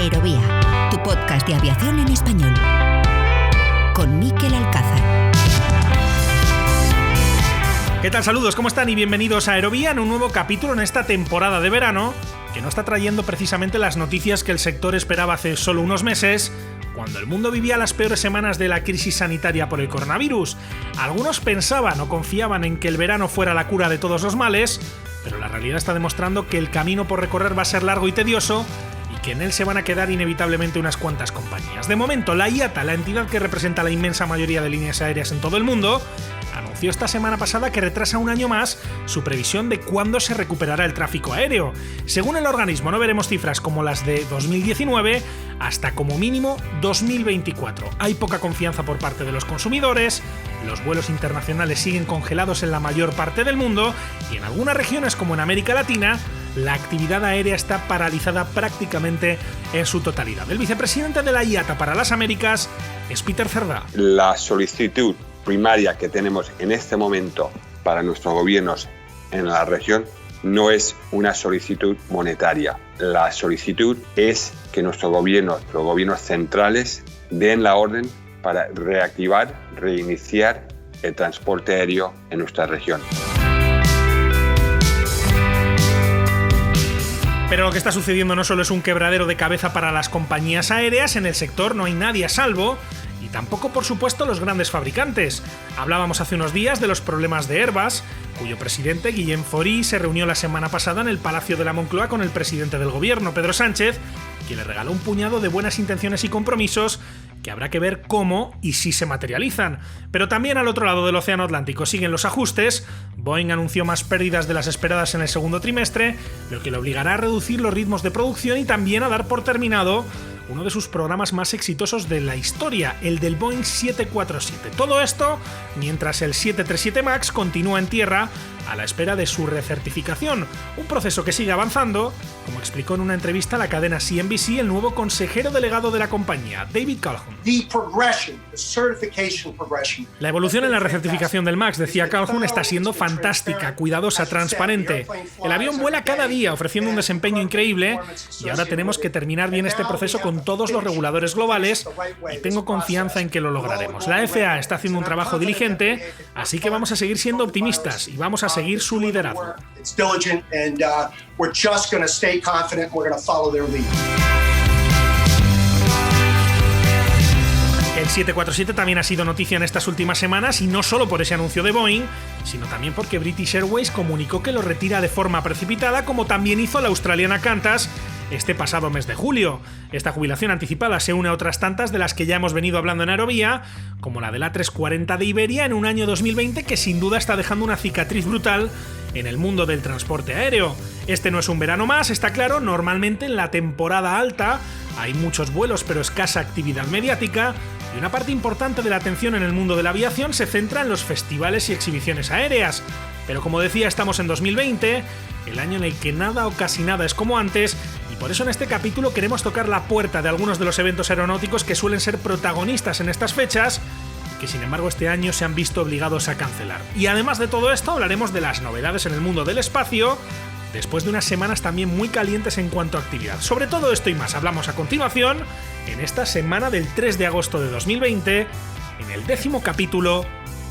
Aerovía, tu podcast de aviación en español. Con Mikel Alcázar. ¿Qué tal? Saludos, ¿cómo están? Y bienvenidos a Aerovía en un nuevo capítulo en esta temporada de verano que no está trayendo precisamente las noticias que el sector esperaba hace solo unos meses, cuando el mundo vivía las peores semanas de la crisis sanitaria por el coronavirus. Algunos pensaban o confiaban en que el verano fuera la cura de todos los males, pero la realidad está demostrando que el camino por recorrer va a ser largo y tedioso y que en él se van a quedar inevitablemente unas cuantas compañías. De momento, la IATA, la entidad que representa la inmensa mayoría de líneas aéreas en todo el mundo, anunció esta semana pasada que retrasa un año más su previsión de cuándo se recuperará el tráfico aéreo. Según el organismo, no veremos cifras como las de 2019 hasta como mínimo 2024. Hay poca confianza por parte de los consumidores, los vuelos internacionales siguen congelados en la mayor parte del mundo y en algunas regiones como en América Latina, la actividad aérea está paralizada prácticamente en su totalidad. El vicepresidente de la IATA para las Américas es Peter Cerdà. La solicitud primaria que tenemos en este momento para nuestros gobiernos en la región no es una solicitud monetaria. La solicitud es que nuestros gobiernos, los gobiernos centrales, den la orden para reactivar, reiniciar el transporte aéreo en nuestra región. Pero lo que está sucediendo no solo es un quebradero de cabeza para las compañías aéreas, en el sector no hay nadie a salvo, y tampoco, por supuesto, los grandes fabricantes. Hablábamos hace unos días de los problemas de Airbus, cuyo presidente, Guillem Faury, se reunió la semana pasada en el Palacio de la Moncloa con el presidente del gobierno, Pedro Sánchez, quien le regaló un puñado de buenas intenciones y compromisos que habrá que ver cómo y si se materializan. Pero también al otro lado del Océano Atlántico siguen los ajustes. Boeing anunció más pérdidas de las esperadas en el segundo trimestre, lo que le obligará a reducir los ritmos de producción y también a dar por terminado uno de sus programas más exitosos de la historia, el del Boeing 747. Todo esto mientras el 737 MAX continúa en tierra a la espera de su recertificación, un proceso que sigue avanzando, como explicó en una entrevista a la cadena CNBC el nuevo consejero delegado de la compañía, David Calhoun. La evolución en la recertificación del MAX, decía Calhoun, está siendo fantástica, cuidadosa, transparente. El avión vuela cada día ofreciendo un desempeño increíble y ahora tenemos que terminar bien este proceso con todos los reguladores globales y tengo confianza en que lo lograremos. La FAA está haciendo un trabajo diligente, así que vamos a seguir siendo optimistas y vamos a seguir su liderazgo. El 747 también ha sido noticia en estas últimas semanas y no solo por ese anuncio de Boeing, sino también porque British Airways comunicó que lo retira de forma precipitada, como también hizo la australiana Qantas este pasado mes de julio. Esta jubilación anticipada se une a otras tantas de las que ya hemos venido hablando en Aerovía, como la del A340 de Iberia en un año 2020 que sin duda está dejando una cicatriz brutal en el mundo del transporte aéreo. Este no es un verano más, está claro, normalmente en la temporada alta hay muchos vuelos pero escasa actividad mediática y una parte importante de la atención en el mundo de la aviación se centra en los festivales y exhibiciones aéreas. Pero como decía, estamos en 2020, el año en el que nada o casi nada es como antes, y por eso en este capítulo queremos tocar la puerta de algunos de los eventos aeronáuticos que suelen ser protagonistas en estas fechas, que sin embargo este año se han visto obligados a cancelar. Y además de todo esto hablaremos de las novedades en el mundo del espacio, después de unas semanas también muy calientes en cuanto a actividad. Sobre todo esto y más hablamos a continuación, en esta semana del 3 de agosto de 2020, en el 10º capítulo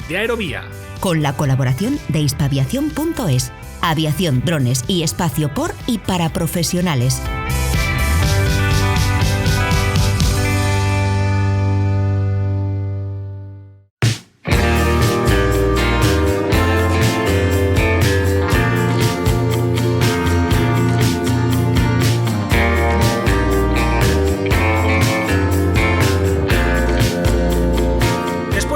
de Aerovía. Con la colaboración de hispaviación.es, aviación, drones y espacio por y para profesionales.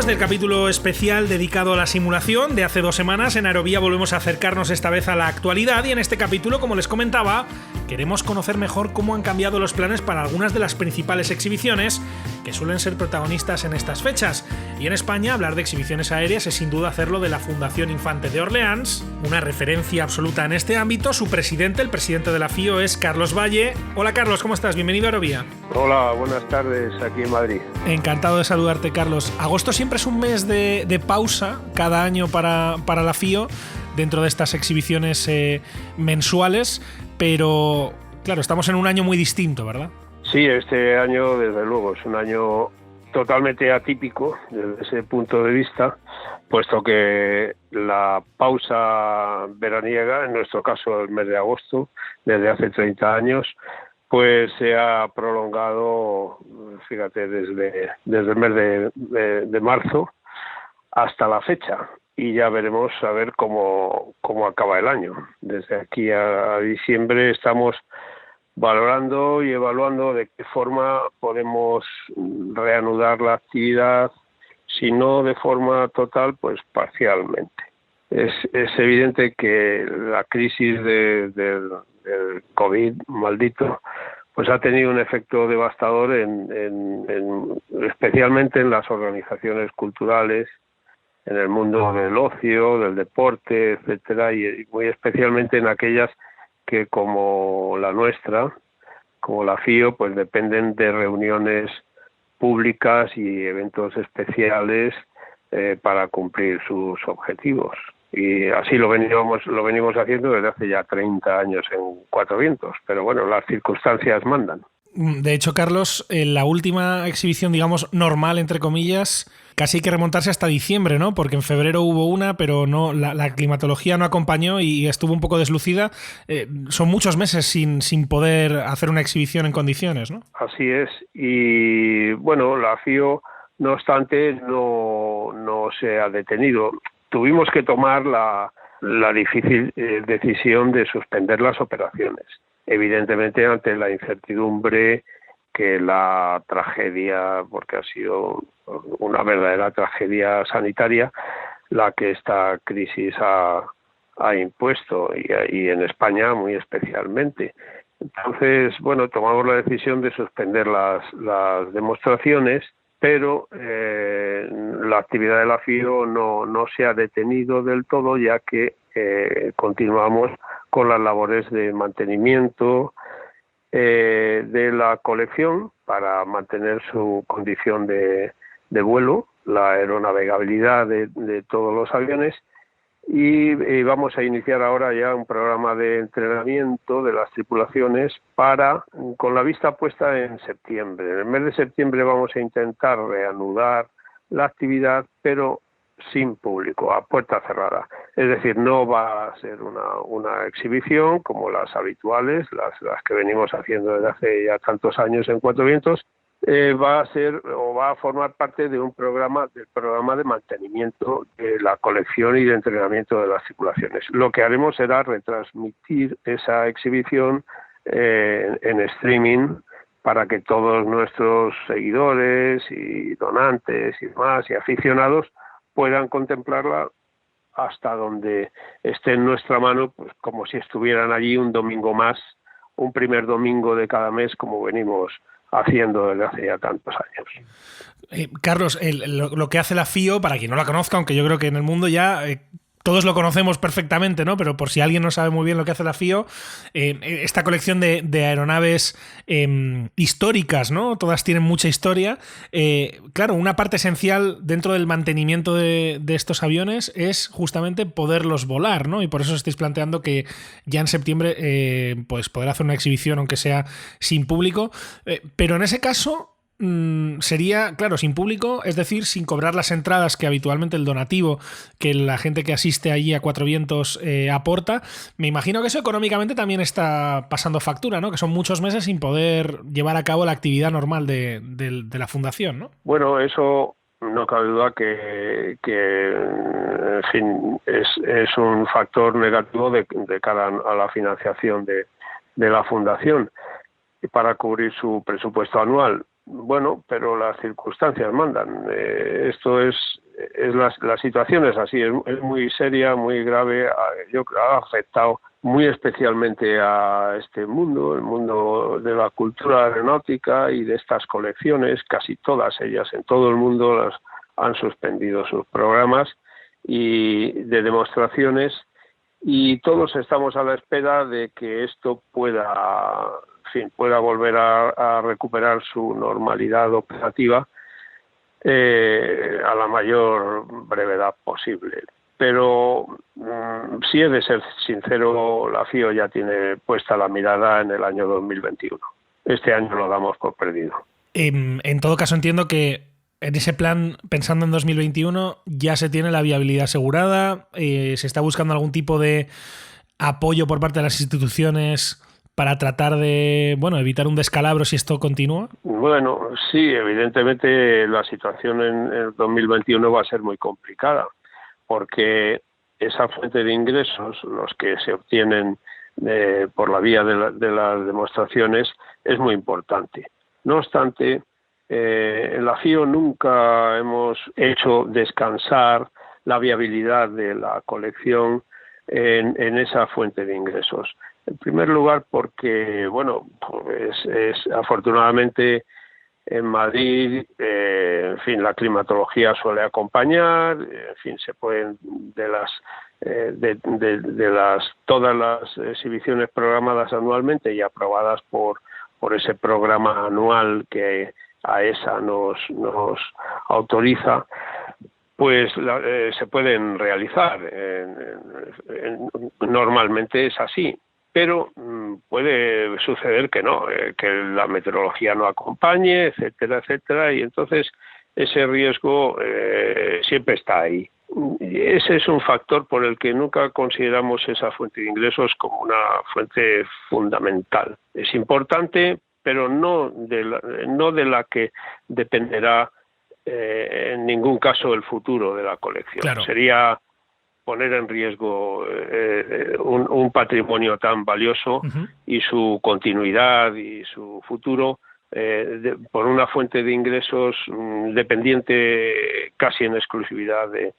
El capítulo especial dedicado a la simulación de hace 2 semanas, en Aerovía volvemos a acercarnos esta vez a la actualidad y en este capítulo, como les comentaba, queremos conocer mejor cómo han cambiado los planes para algunas de las principales exhibiciones que suelen ser protagonistas en estas fechas. Y en España hablar de exhibiciones aéreas es sin duda hacerlo de la Fundación Infante de Orleans, una referencia absoluta en este ámbito. Su presidente, el presidente de la FIO, es Carlos Valle. Hola Carlos, ¿cómo estás? Bienvenido a Aerovía. Hola, buenas tardes aquí en Madrid. Encantado de saludarte, Carlos. Agosto siempre es un mes de pausa cada año para la FIO dentro de estas exhibiciones mensuales, pero claro, estamos en un año muy distinto, ¿verdad? Sí, este año desde luego es un año totalmente atípico desde ese punto de vista, puesto que la pausa veraniega, en nuestro caso el mes de agosto, desde hace 30 años, pues se ha prolongado, fíjate, desde el mes de marzo hasta la fecha. Y ya veremos a ver cómo acaba el año. Desde aquí a diciembre estamos valorando y evaluando de qué forma podemos reanudar la actividad, si no de forma total, pues parcialmente. Es evidente que la crisis del COVID maldito pues ha tenido un efecto devastador especialmente en las organizaciones culturales, en el mundo del ocio, del deporte, etcétera, y muy especialmente en aquellas que, como la nuestra, como la FIO, pues dependen de reuniones públicas y eventos especiales para cumplir sus objetivos. Y así lo venimos haciendo desde hace ya 30 años en Cuatro Vientos, pero bueno, las circunstancias mandan. De hecho, Carlos, en la última exhibición, digamos, normal, entre comillas, casi hay que remontarse hasta diciembre, ¿no? Porque en febrero hubo una, pero no, la climatología no acompañó y estuvo un poco deslucida. Son muchos meses sin poder hacer una exhibición en condiciones, ¿no? Así es. Y bueno, la FIO, no obstante, no se ha detenido. Tuvimos que tomar la difícil decisión de suspender las operaciones. Evidentemente, ante la incertidumbre que la tragedia, porque ha sido una verdadera tragedia sanitaria, la que esta crisis ha impuesto, y en España muy especialmente. Entonces, bueno, tomamos la decisión de suspender las demostraciones, pero la actividad de la FIO no se ha detenido del todo, ya que continuamos con las labores de mantenimiento de la colección para mantener su condición de vuelo, la aeronavegabilidad de todos los aviones, y vamos a iniciar ahora ya un programa de entrenamiento de las tripulaciones con la vista puesta en septiembre. En el mes de septiembre vamos a intentar reanudar la actividad, pero sin público, a puerta cerrada. Es decir, no va a ser una exhibición como las habituales, las que venimos haciendo desde hace ya tantos años en Cuatro Vientos. Va a formar parte de del programa de mantenimiento de la colección y de entrenamiento de las tripulaciones. Lo que haremos será retransmitir esa exhibición en streaming para que todos nuestros seguidores y donantes y demás y aficionados puedan contemplarla hasta donde esté en nuestra mano, pues como si estuvieran allí un domingo más, un primer domingo de cada mes, como venimos haciendo desde hace ya tantos años. Carlos, lo que hace la FIO, para quien no la conozca, aunque yo creo que en el mundo ya todos lo conocemos perfectamente, ¿no? Pero por si alguien no sabe muy bien lo que hace la FIO, esta colección de aeronaves históricas, ¿no? Todas tienen mucha historia. Claro, una parte esencial dentro del mantenimiento de estos aviones es justamente poderlos volar, ¿no? Y por eso estáis planteando que ya en septiembre pues poder hacer una exhibición, aunque sea sin público. Pero en ese caso sería, claro, sin público, es decir, sin cobrar las entradas que habitualmente el donativo que la gente que asiste allí a Cuatro Vientos aporta. Me imagino que eso económicamente también está pasando factura, ¿no? Que son muchos meses sin poder llevar a cabo la actividad normal de la fundación, ¿no? Bueno, eso no cabe duda que en fin, es un factor negativo de cara a la financiación de la fundación para cubrir su presupuesto anual. Bueno, pero las circunstancias mandan. Esto la situación es así, es muy seria, muy grave. Yo creo que ha afectado muy especialmente a este mundo, el mundo de la cultura aeronáutica y de estas colecciones. Casi todas ellas en todo el mundo han suspendido sus programas y de demostraciones, y todos estamos a la espera de que esto pueda volver a recuperar su normalidad operativa a la mayor brevedad posible. Pero si he de ser sincero, la FIO ya tiene puesta la mirada en el año 2021. este año lo damos por perdido. En todo caso, entiendo que en ese plan, pensando en 2021, ya se tiene la viabilidad asegurada, se está buscando algún tipo de apoyo por parte de las instituciones para tratar de, bueno, evitar un descalabro si esto continúa. Bueno, sí, evidentemente la situación en el 2021 va a ser muy complicada, porque esa fuente de ingresos, los que se obtienen por la vía de las demostraciones, es muy importante. No obstante, en la FIO nunca hemos hecho descansar la viabilidad de la colección en esa fuente de ingresos. En primer lugar, porque, bueno, pues afortunadamente en Madrid, en fin, la climatología suele acompañar, en fin, se pueden todas las exhibiciones programadas anualmente y aprobadas por ese programa anual que AESA nos autoriza, pues se pueden realizar. Normalmente es así, pero puede suceder que no, que la meteorología no acompañe, etcétera, etcétera, y entonces ese riesgo siempre está ahí. Y ese es un factor por el que nunca consideramos esa fuente de ingresos como una fuente fundamental. Es importante, pero no de la que dependerá en ningún caso el futuro de la colección. Claro. Sería poner en riesgo un patrimonio tan valioso y su continuidad y su futuro por una fuente de ingresos dependiente casi en exclusividad de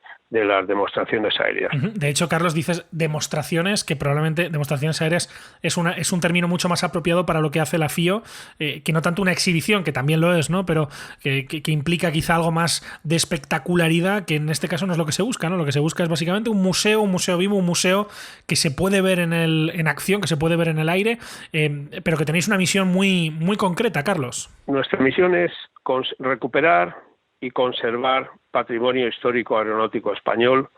las demostraciones aéreas. De hecho, Carlos, dices demostraciones, que probablemente demostraciones aéreas es un término mucho más apropiado para lo que hace la FIO, que no tanto una exhibición, que también lo es, ¿no? Pero que implica quizá algo más de espectacularidad, que en este caso no es lo que se busca, ¿no? Lo que se busca es básicamente un museo vivo, un museo que se puede ver en acción, que se puede ver en el aire, pero que tenéis una misión muy, muy concreta, Carlos. Nuestra misión es recuperar y conservar patrimonio histórico aeronáutico español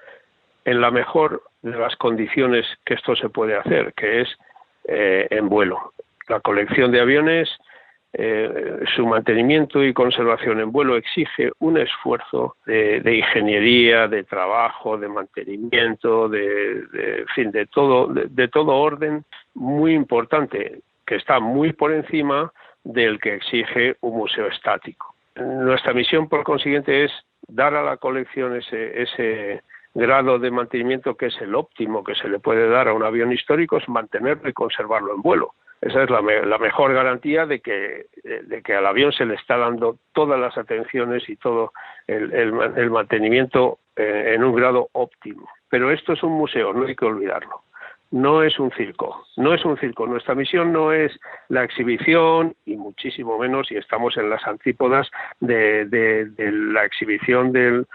en la mejor de las condiciones que esto se puede hacer, que es en vuelo. La colección de aviones, su mantenimiento y conservación en vuelo exige un esfuerzo de ingeniería, de trabajo, de mantenimiento, en fin, de todo orden muy importante, que está muy por encima del que exige un museo estático. Nuestra misión, por consiguiente, es dar a la colección ese grado de mantenimiento que es el óptimo que se le puede dar a un avión histórico, es mantenerlo y conservarlo en vuelo. Esa es la mejor garantía de que al avión se le está dando todas las atenciones y todo el mantenimiento en un grado óptimo. Pero esto es un museo, no hay que olvidarlo. No es un circo. Nuestra misión no es la exhibición y muchísimo menos, y estamos en las antípodas de la exhibición de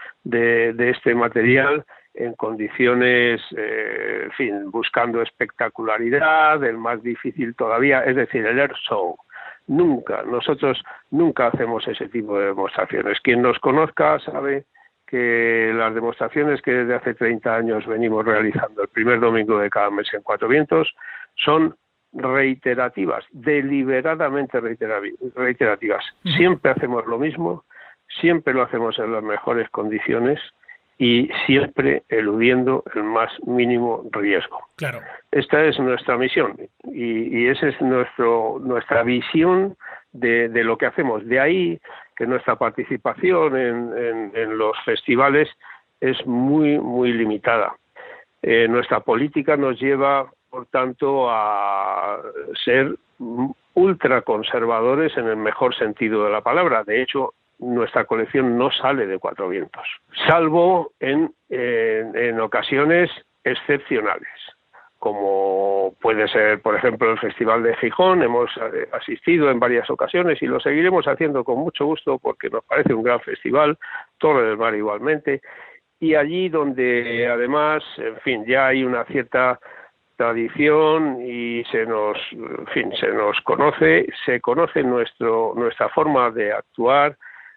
este material en condiciones, en fin, buscando espectacularidad, el más difícil todavía, es decir, el air show. Nosotros nunca hacemos ese tipo de demostraciones. Quien nos conozca sabe que las demostraciones que desde hace 30 años venimos realizando el primer domingo de cada mes en Cuatro Vientos son reiterativas, deliberadamente reiterativas. Siempre hacemos lo mismo, siempre lo hacemos en las mejores condiciones y siempre eludiendo el más mínimo riesgo. Claro. Esta es nuestra misión y esa es nuestra visión de lo que hacemos. De ahí que nuestra participación en los festivales es muy, muy limitada. Nuestra política nos lleva, por tanto, a ser ultraconservadores en el mejor sentido de la palabra. De hecho, nuestra colección no sale de Cuatro Vientos, salvo en ocasiones excepcionales, como puede ser, por ejemplo, el Festival de Gijón. Hemos asistido en varias ocasiones y lo seguiremos haciendo con mucho gusto porque nos parece un gran festival, Torre del Mar igualmente, y allí donde además, en fin, ya hay una cierta tradición y se nos conoce, se conoce nuestra forma de actuar,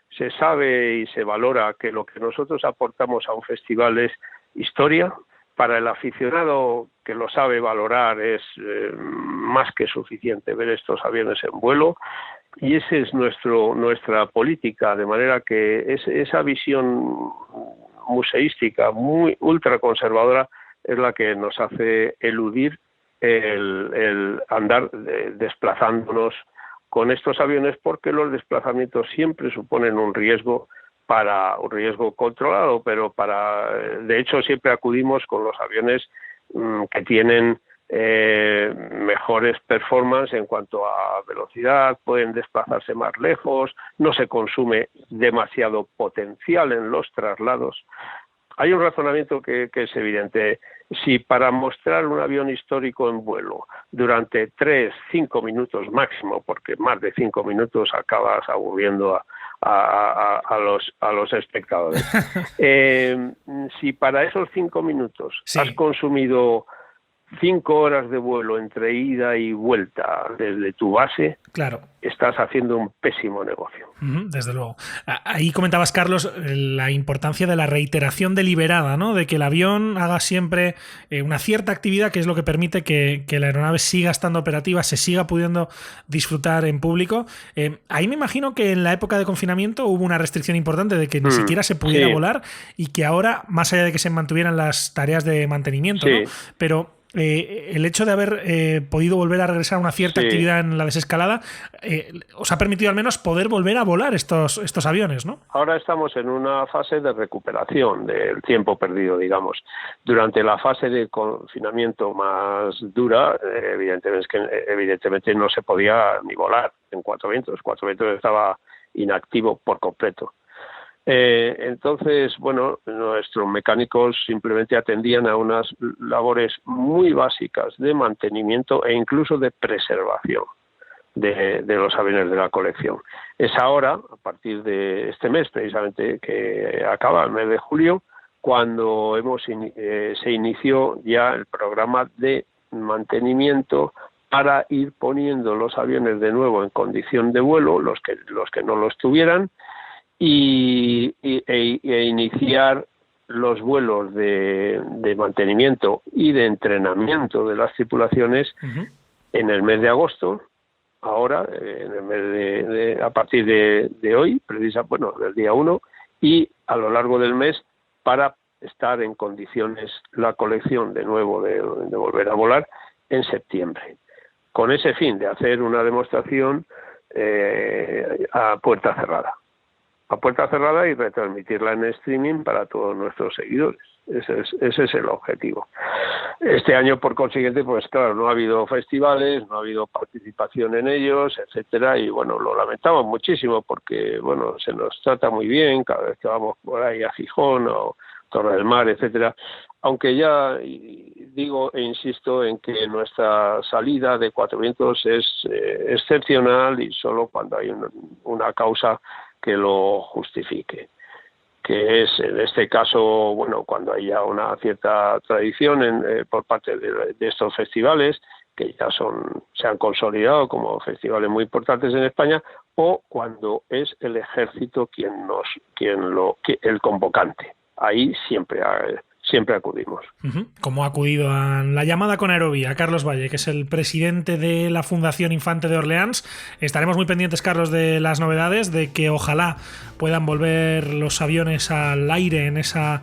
se sabe y se valora que lo que nosotros aportamos a un festival es historia, para el aficionado que lo sabe valorar es más que suficiente ver estos aviones en vuelo, y esa es nuestra política, de manera que esa visión museística muy ultraconservadora es la que nos hace eludir el andar desplazándonos con estos aviones, porque los desplazamientos siempre suponen un riesgo controlado, pero de hecho siempre acudimos con los aviones que tienen mejores performance en cuanto a velocidad, pueden desplazarse más lejos, no se consume demasiado potencial en los traslados. Hay un razonamiento que es evidente. Si para mostrar un avión histórico en vuelo durante 3-5 minutos máximo, porque más de 5 minutos acabas aburriendo a los espectadores, si para esos 5 minutos has consumido 5 horas de vuelo entre ida y vuelta desde tu base, claro, estás haciendo un pésimo negocio. Desde luego. Ahí comentabas, Carlos, la importancia de la reiteración deliberada, ¿no? De que el avión haga siempre una cierta actividad, que es lo que permite que la aeronave siga estando operativa, se siga pudiendo disfrutar en público. Ahí me imagino que en la época de confinamiento hubo una restricción importante de que ni siquiera se pudiera volar, y que ahora, más allá de que se mantuvieran las tareas de mantenimiento, ¿no? Pero el hecho de haber podido volver a regresar a una cierta actividad en la desescalada os ha permitido al menos poder volver a volar estos aviones, ¿no? Ahora estamos en una fase de recuperación del tiempo perdido, digamos. Durante la fase de confinamiento más dura, evidentemente no se podía ni volar en Cuatro Vientos. Cuatro Vientos estaba inactivo por completo. Entonces, bueno, nuestros mecánicos simplemente atendían a unas labores muy básicas de mantenimiento e incluso de preservación de los aviones de la colección. Es ahora, a partir de este mes, precisamente, que acaba el mes de julio, cuando se inició ya el programa de mantenimiento para ir poniendo los aviones de nuevo en condición de vuelo, los que no los tuvieran, e iniciar los vuelos de mantenimiento y de entrenamiento de las tripulaciones en el mes de agosto, ahora, en el mes a partir de hoy, del día 1, y a lo largo del mes, para estar en condiciones la colección de nuevo de volver a volar en septiembre, con ese fin de hacer una demostración a puerta cerrada y retransmitirla en streaming para todos nuestros seguidores. Ese es el objetivo. Este año, por consiguiente, pues claro, no ha habido festivales, no ha habido participación en ellos, etcétera, y bueno, lo lamentamos muchísimo porque, bueno, se nos trata muy bien cada vez que vamos por ahí a Gijón o Torre del Mar, etcétera, aunque ya digo e insisto en que nuestra salida de Cuatro Vientos es excepcional y solo cuando hay una causa que lo justifique, que es en este caso, bueno, cuando haya una cierta tradición por parte de estos festivales que ya se han consolidado como festivales muy importantes en España, o cuando es el ejército el convocante. Ahí siempre acudimos. Como ha acudido a la llamada con Aerovía, Carlos Valle, que es el presidente de la Fundación Infante de Orleans. Estaremos muy pendientes, Carlos, de las novedades, de que ojalá puedan volver los aviones al aire en esa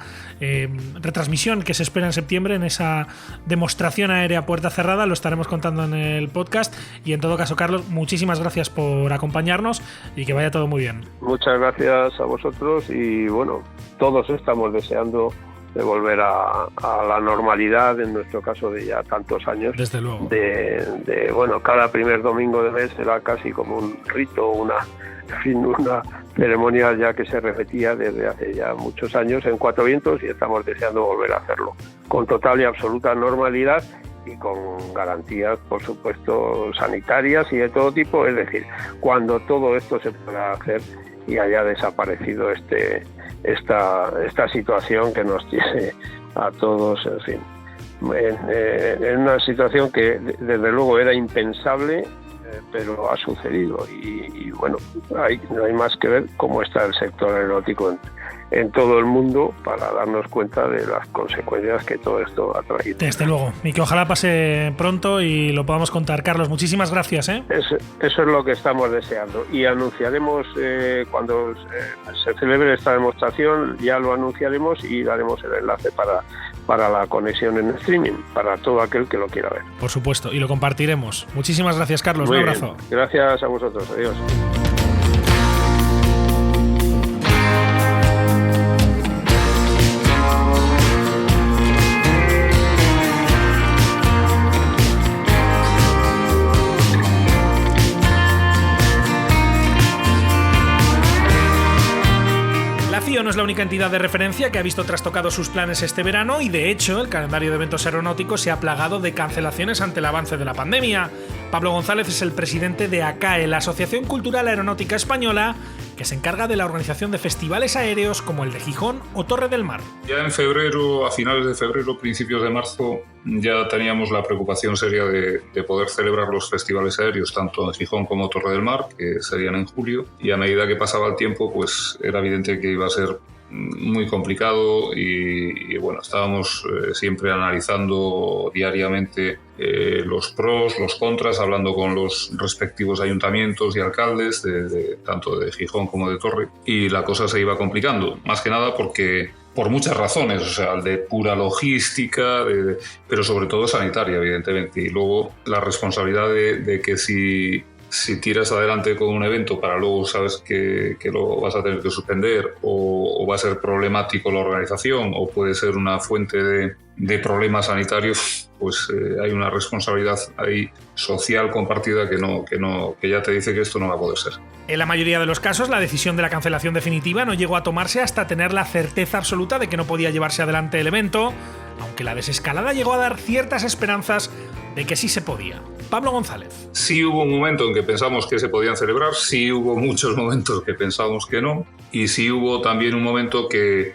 retransmisión que se espera en septiembre, en esa demostración aérea puerta cerrada. Lo estaremos contando en el podcast, y en todo caso, Carlos, muchísimas gracias por acompañarnos y que vaya todo muy bien. Muchas gracias a vosotros, y bueno, todos estamos deseando de volver a la normalidad, en nuestro caso de ya tantos años. Desde luego. Bueno, cada primer domingo de mes será casi como un rito, una ceremonia ya que se repetía desde hace ya muchos años en Cuatro Vientos, y estamos deseando volver a hacerlo con total y absoluta normalidad y con garantías, por supuesto, sanitarias y de todo tipo. Es decir, cuando todo esto se pueda hacer y haya desaparecido esta situación que nos tiene a todos, en fin, en una situación que desde luego era impensable, pero ha sucedido, y bueno, no hay más que ver cómo está el sector aeronáutico en todo el mundo para darnos cuenta de las consecuencias que todo esto ha traído. Desde luego, y que ojalá pase pronto y lo podamos contar. Carlos, muchísimas gracias. Eso es lo que estamos deseando, y anunciaremos cuando se celebre esta demostración, ya lo anunciaremos y daremos el enlace para la conexión en streaming, para todo aquel que lo quiera ver. Por supuesto, y lo compartiremos. Muchísimas gracias, Carlos. Muy un abrazo. Bien. Gracias a vosotros. Adiós. No es la única entidad de referencia que ha visto trastocados sus planes este verano, y de hecho el calendario de eventos aeronáuticos se ha plagado de cancelaciones ante el avance de la pandemia. Pablo González es el presidente de ACAE, la Asociación Cultural Aeronáutica Española, que se encarga de la organización de festivales aéreos como el de Gijón o Torre del Mar. Ya en febrero, a finales de febrero, principios de marzo, ya teníamos la preocupación seria de poder celebrar los festivales aéreos tanto en Gijón como Torre del Mar, que serían en julio, y a medida que pasaba el tiempo pues era evidente que iba a ser muy complicado y bueno, estábamos siempre analizando diariamente los pros, los contras, hablando con los respectivos ayuntamientos y alcaldes tanto de Gijón como de Torre, y la cosa se iba complicando, más que nada porque por muchas razones, o sea, de pura logística, pero sobre todo sanitaria, evidentemente, y luego la responsabilidad de que si tiras adelante con un evento para luego sabes que lo vas a tener que suspender o va a ser problemático la organización o puede ser una fuente de problemas sanitarios, pues hay una responsabilidad ahí social compartida que ya te dice que esto no va a poder ser. En la mayoría de los casos, la decisión de la cancelación definitiva no llegó a tomarse hasta tener la certeza absoluta de que no podía llevarse adelante el evento, aunque la desescalada llegó a dar ciertas esperanzas de que sí se podía. Pablo González. Sí hubo un momento en que pensamos que se podían celebrar, sí hubo muchos momentos que pensábamos que no, y sí hubo también un momento que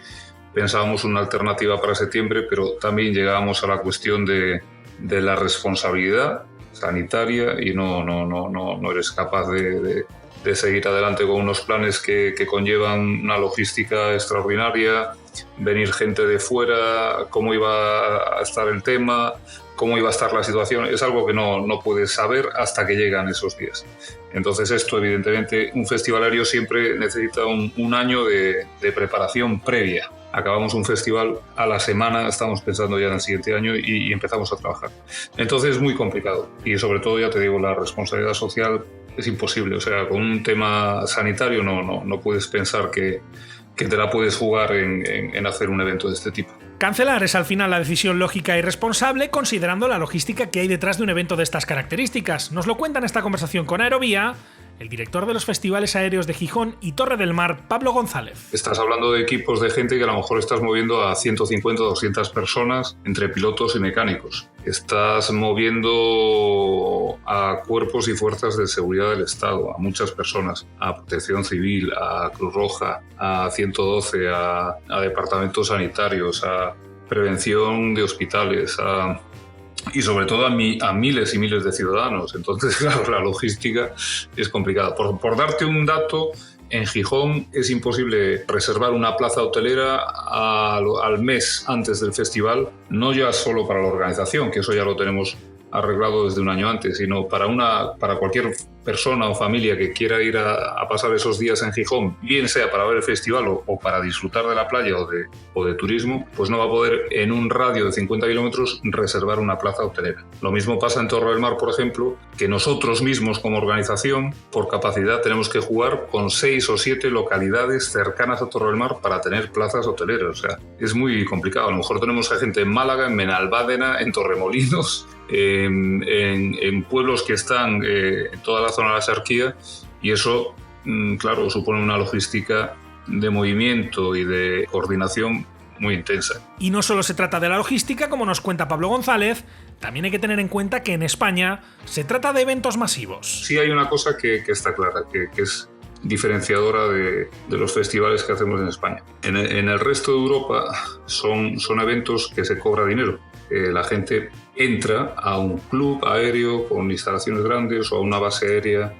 pensábamos una alternativa para septiembre, pero también llegábamos a la cuestión de la responsabilidad sanitaria y no eres capaz de seguir adelante con unos planes que conllevan una logística extraordinaria, venir gente de fuera, cómo iba a estar el tema, cómo iba a estar la situación, es algo que no puedes saber hasta que llegan esos días. Entonces esto, evidentemente, un festival aéreo siempre necesita un año de preparación previa. Acabamos un festival a la semana, estamos pensando ya en el siguiente año y empezamos a trabajar. Entonces es muy complicado y sobre todo, ya te digo, la responsabilidad social es imposible. O sea, con un tema sanitario no puedes pensar que te la puedes jugar en hacer un evento de este tipo. Cancelar es al final la decisión lógica y responsable, considerando la logística que hay detrás de un evento de estas características. Nos lo cuenta en esta conversación con Aerovía el director de los festivales aéreos de Gijón y Torre del Mar, Pablo González. Estás hablando de equipos de gente que a lo mejor estás moviendo a 150 o 200 personas entre pilotos y mecánicos. Estás moviendo a cuerpos y fuerzas de seguridad del Estado, a muchas personas, a Protección Civil, a Cruz Roja, a 112, a departamentos sanitarios, a prevención de hospitales, y sobre todo a miles y miles de ciudadanos. Entonces, claro, la logística es complicada. Por darte un dato, en Gijón es imposible reservar una plaza hotelera al mes antes del festival, no ya solo para la organización, que eso ya lo tenemos arreglado desde un año antes, sino para cualquier persona o familia que quiera ir a pasar esos días en Gijón, bien sea para ver el festival o para disfrutar de la playa o de turismo, pues no va a poder en un radio de 50 kilómetros reservar una plaza hotelera. Lo mismo pasa en Torre del Mar, por ejemplo, que nosotros mismos como organización, por capacidad, tenemos que jugar con 6 o 7 localidades cercanas a Torre del Mar para tener plazas hoteleras. O sea, es muy complicado. A lo mejor tenemos a gente en Málaga, en Benalmádena, en Torremolinos, en pueblos que están en toda la zona de la Axarquía, y eso, claro, supone una logística de movimiento y de coordinación muy intensa. Y no solo se trata de la logística, como nos cuenta Pablo González, también hay que tener en cuenta que en España se trata de eventos masivos. Sí hay una cosa que está clara, que es diferenciadora de los festivales que hacemos en España. En el resto de Europa son eventos que se cobra dinero. La gente entra a un club aéreo con instalaciones grandes o a una base aérea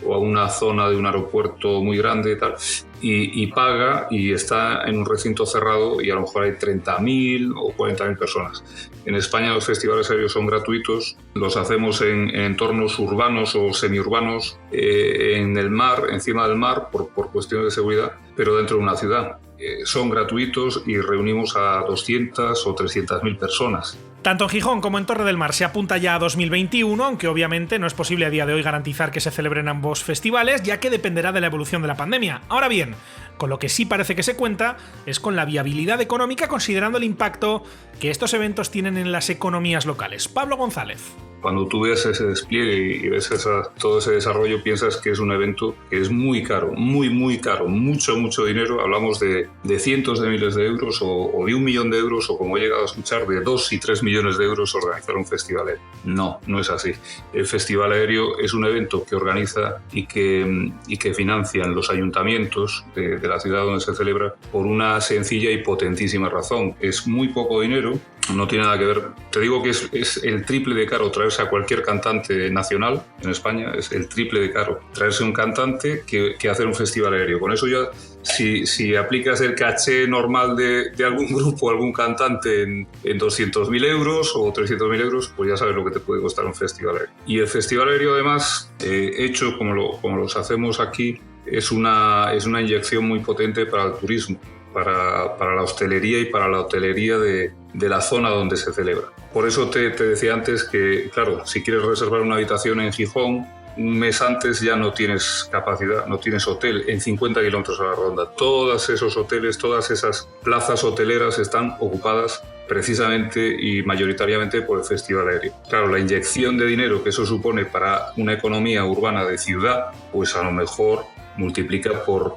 o a una zona de un aeropuerto muy grande y tal, y paga y está en un recinto cerrado y a lo mejor hay 30.000 o 40.000 personas. En España los festivales aéreos son gratuitos, los hacemos en entornos urbanos o semiurbanos, en el mar, encima del mar, por cuestiones de seguridad, pero dentro de una ciudad. Son gratuitos y reunimos a 200 o 300.000 personas. Tanto en Gijón como en Torre del Mar se apunta ya a 2021, aunque obviamente no es posible a día de hoy garantizar que se celebren ambos festivales, ya que dependerá de la evolución de la pandemia. Ahora bien, con lo que sí parece que se cuenta es con la viabilidad económica, considerando el impacto que estos eventos tienen en las economías locales. Pablo González. Cuando tú ves ese despliegue y ves todo ese desarrollo, piensas que es un evento que es muy caro, muy caro, mucho dinero. Hablamos de cientos de miles de euros o de 1 millón de euros, o como he llegado a escuchar, de 2 y 3 millones de euros organizar un festival aéreo. No es así. El festival aéreo es un evento que organiza y que financian los ayuntamientos de la ciudad donde se celebra por una sencilla y potentísima razón. Es muy poco dinero. No tiene nada que ver. Te digo que es el triple de caro traerse a cualquier cantante nacional en España. Es el triple de caro traerse un cantante que hacer un festival aéreo. Con eso ya, si aplicas el caché normal de algún grupo, algún cantante en 200.000 euros o 300.000 euros, pues ya sabes lo que te puede costar un festival aéreo. Y el festival aéreo, además, hecho como los hacemos aquí, es una inyección muy potente para el turismo, para la hostelería y para la hotelería de la zona donde se celebra. Por eso te decía antes que, claro, si quieres reservar una habitación en Gijón, un mes antes ya no tienes capacidad, no tienes hotel en 50 kilómetros a la redonda. Todos esos hoteles, todas esas plazas hoteleras están ocupadas precisamente y mayoritariamente por el festival aéreo. Claro, la inyección de dinero que eso supone para una economía urbana de ciudad, pues a lo mejor multiplica por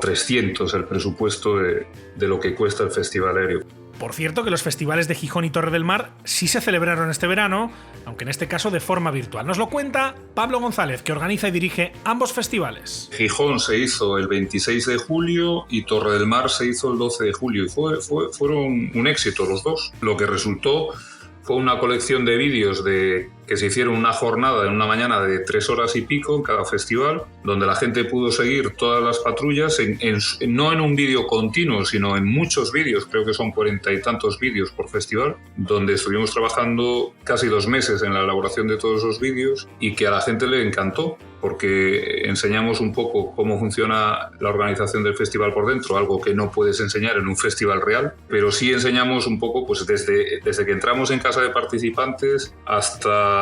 300 el presupuesto de lo que cuesta el festival aéreo. Por cierto, que los festivales de Gijón y Torre del Mar sí se celebraron este verano, aunque en este caso de forma virtual. Nos lo cuenta Pablo González, que organiza y dirige ambos festivales. Gijón se hizo el 26 de julio y Torre del Mar se hizo el 12 de julio y fueron un éxito los dos. Lo que resultó fue una colección de vídeos que se hicieron una jornada en una mañana de 3 horas y pico en cada festival, donde la gente pudo seguir todas las patrullas, no en un vídeo continuo, sino en muchos vídeos, creo que son 40 y tantos vídeos por festival, donde estuvimos trabajando casi 2 meses en la elaboración de todos esos vídeos y que a la gente le encantó, porque enseñamos un poco cómo funciona la organización del festival por dentro, algo que no puedes enseñar en un festival real, pero sí enseñamos un poco pues desde que entramos en casa de participantes hasta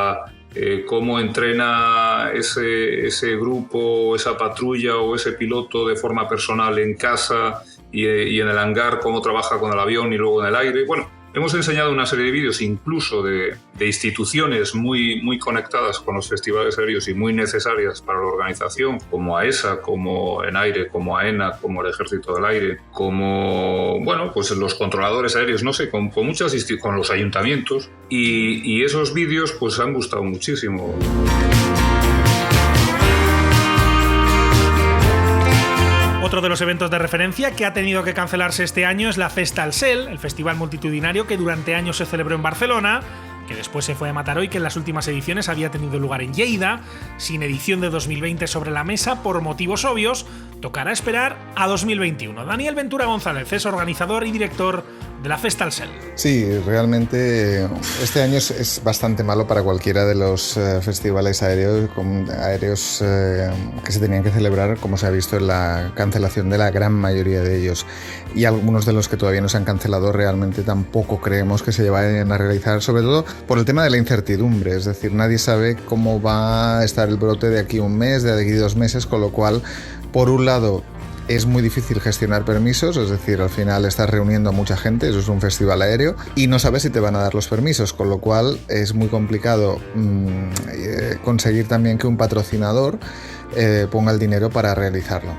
cómo entrena ese grupo, esa patrulla o ese piloto de forma personal en casa y en el hangar, cómo trabaja con el avión y luego en el aire. Bueno, hemos enseñado una serie de vídeos incluso de instituciones muy conectadas con los festivales aéreos y muy necesarias para la organización, como AESA, como ENAIRE, como AENA, como el Ejército del Aire, como pues los controladores aéreos, no sé, con los ayuntamientos, y esos vídeos pues han gustado muchísimo. Otro de los eventos de referencia que ha tenido que cancelarse este año es la Festa al Cel, el festival multitudinario que durante años se celebró en Barcelona, que después se fue a Mataró y que en las últimas ediciones había tenido lugar en Lleida. Sin edición de 2020 sobre la mesa por motivos obvios, tocará esperar a 2021. Daniel Ventura González es organizador y director de la Festa al Cel. Sí, realmente este año es bastante malo para cualquiera de los festivales aéreos que se tenían que celebrar, como se ha visto en la cancelación de la gran mayoría de ellos. Y algunos de los que todavía no se han cancelado realmente tampoco creemos que se vayan a realizar, sobre todo por el tema de la incertidumbre. Es decir, nadie sabe cómo va a estar el brote de aquí un mes, de aquí 2 meses, con lo cual, por un lado, es muy difícil gestionar permisos, es decir, al final estás reuniendo a mucha gente, eso es un festival aéreo, y no sabes si te van a dar los permisos, con lo cual es muy complicado conseguir también que un patrocinador ponga el dinero para realizarlo.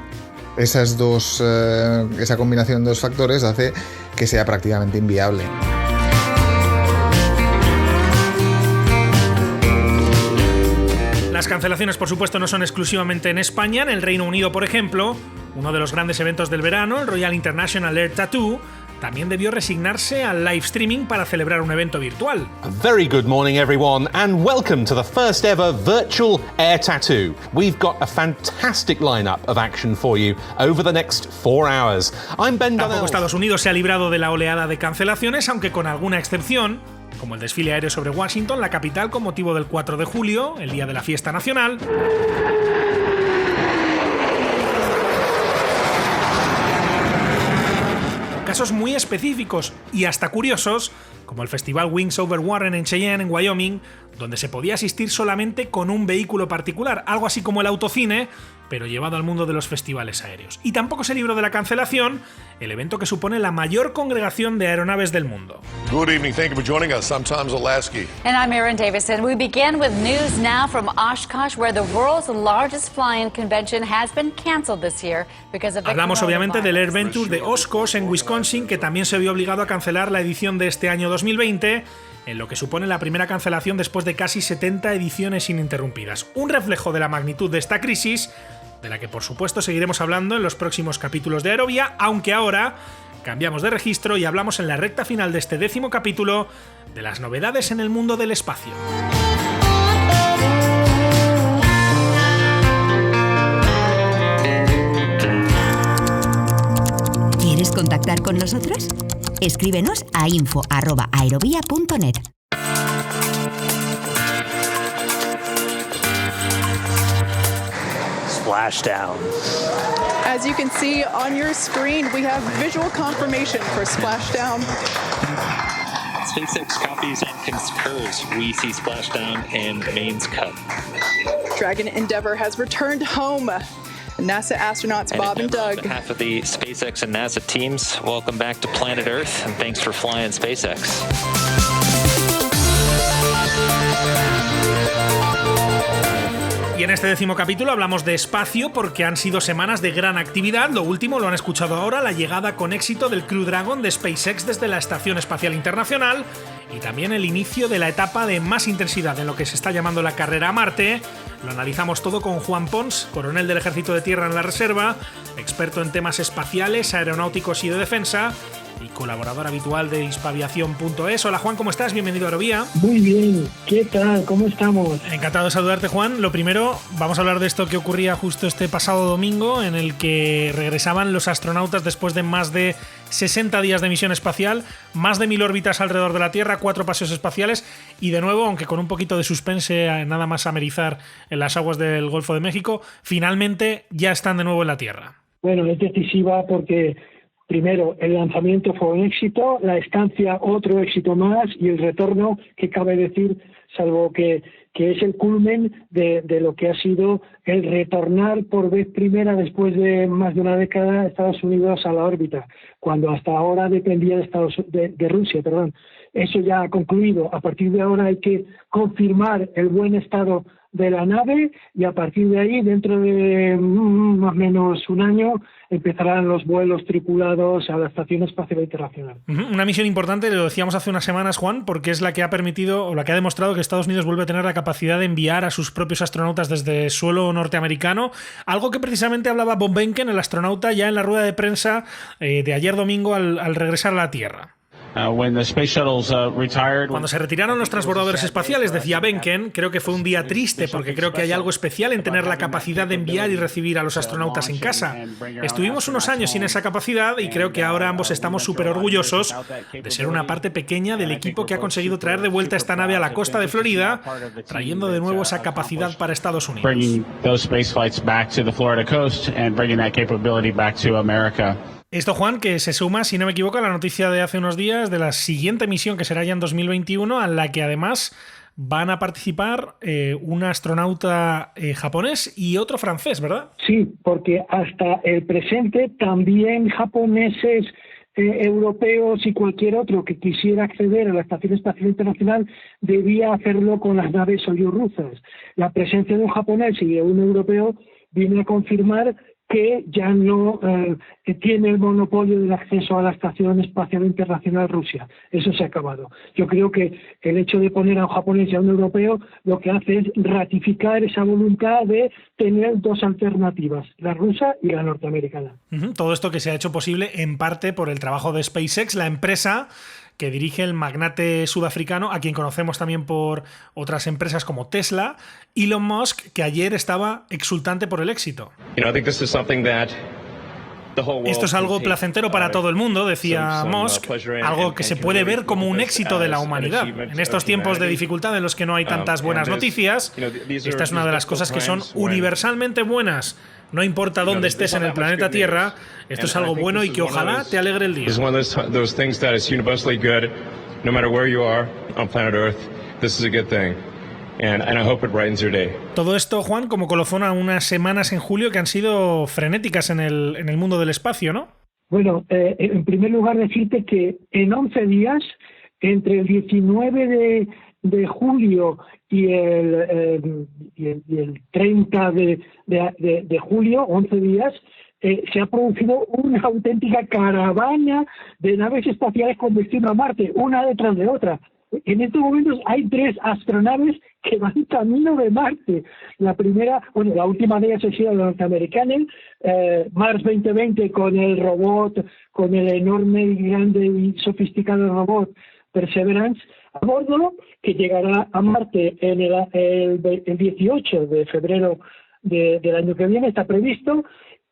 Esa combinación de 2 factores hace que sea prácticamente inviable. Las cancelaciones, por supuesto, no son exclusivamente en España. En el Reino Unido, por ejemplo, uno de los grandes eventos del verano, el Royal International Air Tattoo, también debió resignarse al live streaming para celebrar un evento virtual. A very good morning, everyone, and welcome to the first ever virtual Air Tattoo. We've got a fantastic lineup of action for you over the next 4 hours. I'm Ben Donnell. Tampoco Estados Unidos se ha librado de la oleada de cancelaciones, aunque con alguna excepción, como el desfile aéreo sobre Washington, la capital, con motivo del 4 de julio, el día de la fiesta nacional. Casos muy específicos y hasta curiosos, como el festival Wings Over Warren en Cheyenne, en Wyoming, donde se podía asistir solamente con un vehículo particular, algo así como el autocine, pero llevado al mundo de los festivales aéreos. Y tampoco se libró de la cancelación el evento que supone la mayor congregación de aeronaves del mundo. Good evening, thank you for joining us. I'm Tom Zaleski. And I'm Erin Davison. We begin with news now from Oshkosh, where the world's largest flying convention has been canceled this year because of the Hablamos obviamente del coronavirus. AirVenture de Oshkosh en Wisconsin, que también se vio obligado a cancelar la edición de este año 2020, en lo que supone la primera cancelación después de casi 70 ediciones ininterrumpidas. Un reflejo de la magnitud de esta crisis, de la que por supuesto seguiremos hablando en los próximos capítulos de Aerovía, aunque ahora cambiamos de registro y hablamos en la recta final de este 10º capítulo de las novedades en el mundo del espacio. ¿Quieres contactar con nosotros? Escríbenos a info@aerovia.net. Splashdown. As you can see on your screen, we have visual confirmation for Splashdown. SpaceX copies and concurs. We see Splashdown and Maine's Cup. Dragon Endeavour has returned home. NASA astronauts Bob and Doug. On behalf of the SpaceX and NASA teams, welcome back to planet Earth, and thanks for flying SpaceX. Y en este 10º capítulo hablamos de espacio porque han sido semanas de gran actividad. Lo último lo han escuchado ahora, la llegada con éxito del Crew Dragon de SpaceX desde la Estación Espacial Internacional y también el inicio de la etapa de más intensidad en lo que se está llamando la carrera a Marte. Lo analizamos todo con Juan Pons, coronel del Ejército de Tierra en la Reserva, experto en temas espaciales, aeronáuticos y de defensa, y colaborador habitual de hispaviación.es. Hola Juan, ¿cómo estás? Bienvenido a Aerovía. Muy bien, ¿qué tal? ¿Cómo estamos? Encantado de saludarte, Juan. Lo primero, vamos a hablar de esto que ocurría justo este pasado domingo, en el que regresaban los astronautas después de más de 60 días de misión espacial, más de 1000 órbitas alrededor de la Tierra, 4 paseos espaciales y de nuevo, aunque con un poquito de suspense nada más amerizar en las aguas del Golfo de México, finalmente ya están de nuevo en la Tierra. Bueno, es decisiva porque primero, el lanzamiento fue un éxito, la estancia otro éxito más y el retorno, que cabe decir, salvo que es el culmen de lo que ha sido el retornar por vez primera después de más de una década a Estados Unidos a la órbita, cuando hasta ahora dependía de Rusia. Eso ya ha concluido. A partir de ahora hay que confirmar el buen estado de la nave y a partir de ahí, dentro de más o menos un año, empezarán los vuelos tripulados a la Estación Espacial Internacional. Una misión importante, lo decíamos hace unas semanas, Juan, porque es la que ha permitido o la que ha demostrado que Estados Unidos vuelve a tener la capacidad de enviar a sus propios astronautas desde suelo norteamericano, algo que precisamente hablaba Bob Behnken, el astronauta, ya en la rueda de prensa de ayer domingo al regresar a la Tierra. Cuando se retiraron los transbordadores espaciales, decía Behnken, creo que fue un día triste porque creo que hay algo especial en tener la capacidad de enviar y recibir a los astronautas en casa. Estuvimos unos años sin esa capacidad y creo que ahora ambos estamos súper orgullosos de ser una parte pequeña del equipo que ha conseguido traer de vuelta esta nave a la costa de Florida, trayendo de nuevo esa capacidad para Estados Unidos. Esto, Juan, que se suma, si no me equivoco, a la noticia de hace unos días de la siguiente misión que será ya en 2021, a la que además van a participar un astronauta japonés y otro francés, ¿verdad? Sí, porque hasta el presente también japoneses, europeos y cualquier otro que quisiera acceder a la Estación Espacial Internacional debía hacerlo con las naves Soyuz rusas. La presencia de un japonés y de un europeo viene a confirmar que ya no tiene el monopolio del acceso a la Estación Espacial Internacional Rusia. Eso se ha acabado. Yo creo que el hecho de poner a un japonés y a un europeo lo que hace es ratificar esa voluntad de tener dos alternativas, la rusa y la norteamericana. Todo esto que se ha hecho posible en parte por el trabajo de SpaceX, la empresa que dirige el magnate sudafricano, a quien conocemos también por otras empresas como Tesla, Elon Musk, que ayer estaba exultante por el éxito. Esto es algo placentero para todo el mundo, decía Musk, algo que se puede ver como un éxito de la humanidad. En estos tiempos de dificultad en los que no hay tantas buenas noticias, esta es una de las cosas que son universalmente buenas. No importa dónde estés en el planeta Tierra, esto es algo bueno y que ojalá te alegre el día. Todo esto, Juan, como colofón a unas semanas en julio que han sido frenéticas en el mundo del espacio, ¿no? Bueno, en primer lugar decirte que en 11 días, entre el 19 de julio y el 30 de julio, 11 días, se ha producido una auténtica caravana de naves espaciales con destino a Marte, una detrás de otra. En estos momentos hay 3 astronaves que van camino de Marte. La primera, bueno, la última de ellas ha sido la norteamericana, Mars 2020, con el robot, con el enorme y grande y sofisticado robot Perseverance a bordo, que llegará a Marte en el 18 de febrero del año que viene, está previsto.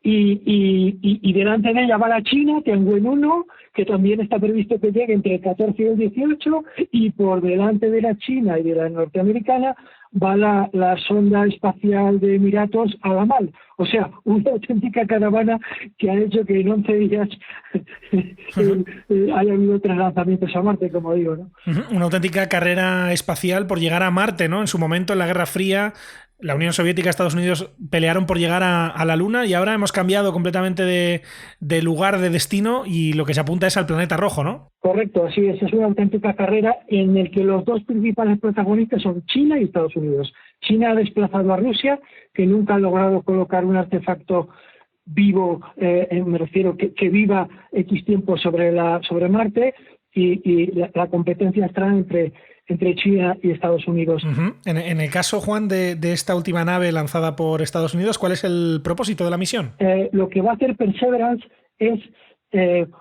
Y delante de ella va la China, Tianwen 1, que también está previsto que llegue entre el 14 y el 18, y por delante de la China y de la norteamericana va la sonda espacial de Emiratos Al-Amal. O sea, una auténtica caravana que ha hecho que en 11 días haya habido 3 lanzamientos a Marte, como digo, ¿no? Una auténtica carrera espacial por llegar a Marte, ¿no? En su momento, en la Guerra Fría, la Unión Soviética y Estados Unidos pelearon por llegar a la Luna y ahora hemos cambiado completamente de lugar, de destino, y lo que se apunta es al planeta rojo, ¿no? Correcto, así es una auténtica carrera en la que los dos principales protagonistas son China y Estados Unidos. China ha desplazado a Rusia, que nunca ha logrado colocar un artefacto vivo, me refiero que viva X tiempo sobre Marte, y la competencia está entre China y Estados Unidos. En el caso, Juan, de esta última nave lanzada por Estados Unidos, ¿cuál es el propósito de la misión? Lo que va a hacer Perseverance es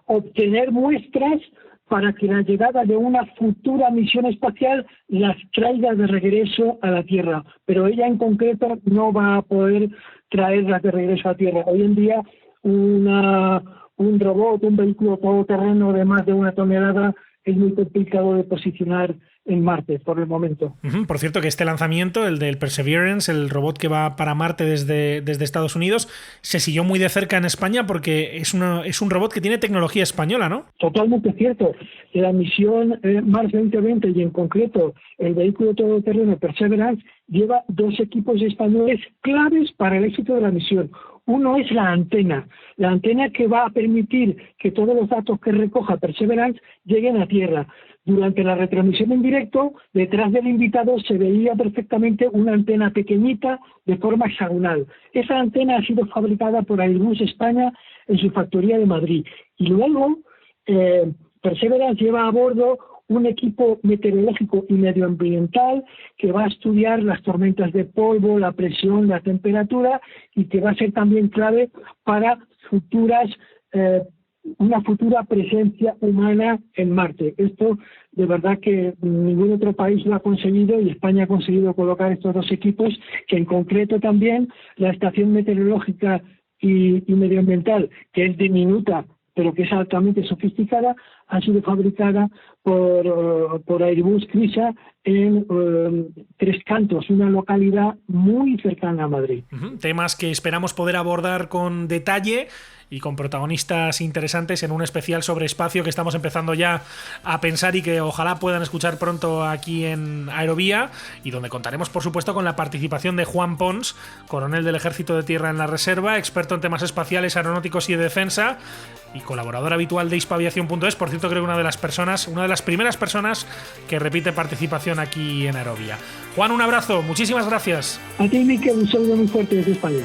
obtener muestras para que la llegada de una futura misión espacial las traiga de regreso a la Tierra. Pero ella en concreto no va a poder traerlas de regreso a la Tierra. Hoy en día un robot, un vehículo todoterreno de más de 1 tonelada es muy complicado de posicionar en Marte por el momento. Por cierto, que este lanzamiento, el del Perseverance, el robot que va para Marte desde Estados Unidos, se siguió muy de cerca en España porque es un robot que tiene tecnología española, ¿no? Totalmente cierto. La misión Mars 2020 y en concreto el vehículo todoterreno Perseverance lleva 2 equipos españoles claves para el éxito de la misión. Uno es la antena que va a permitir que todos los datos que recoja Perseverance lleguen a Tierra. Durante la retransmisión en directo, detrás del invitado se veía perfectamente una antena pequeñita de forma hexagonal. Esa antena ha sido fabricada por Airbus España en su factoría de Madrid. Y luego, Perseverance lleva a bordo un equipo meteorológico y medioambiental que va a estudiar las tormentas de polvo, la presión, la temperatura, y que va a ser también clave para una futura presencia humana en Marte. Esto de verdad que ningún otro país lo ha conseguido, y España ha conseguido colocar estos 2 equipos, que en concreto también la estación meteorológica y medioambiental, que es diminuta pero que es altamente sofisticada, ha sido fabricada por Airbus CRISA en Tres Cantos, una localidad muy cercana a Madrid. Temas que esperamos poder abordar con detalle y con protagonistas interesantes en un especial sobre espacio que estamos empezando ya a pensar y que ojalá puedan escuchar pronto aquí en Aerovía, y donde contaremos por supuesto con la participación de Juan Pons, coronel del Ejército de Tierra en la Reserva, experto en temas espaciales, aeronáuticos y de defensa, y colaborador habitual de hispaviación.es. Por cierto, creo que una de las primeras personas que repite participación aquí en Aerovía. Juan, un abrazo, muchísimas gracias. A ti, Miquel, un saludo muy fuerte desde España.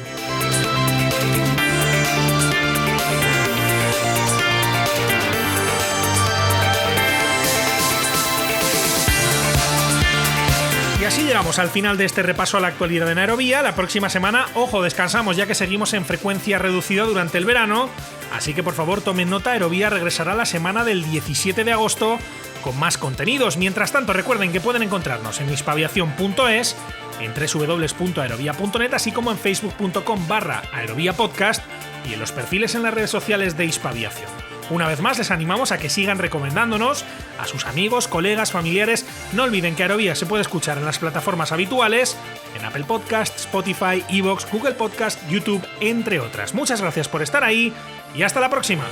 así llegamos al final de este repaso a la actualidad en Aerovía. La próxima semana, ojo, descansamos ya que seguimos en frecuencia reducida durante el verano, así que por favor tomen nota, Aerovía regresará la semana del 17 de agosto con más contenidos. Mientras tanto, recuerden que pueden encontrarnos en hispaviación.es, en www.aerovia.net, así como en facebook.com/aeroviapodcast y en los perfiles en las redes sociales de Hispaviación. Una vez más, les animamos a que sigan recomendándonos a sus amigos, colegas, familiares. No olviden que Aerovía se puede escuchar en las plataformas habituales, en Apple Podcast, Spotify, iVoox, Google Podcast, YouTube, entre otras. Muchas gracias por estar ahí y hasta la próxima.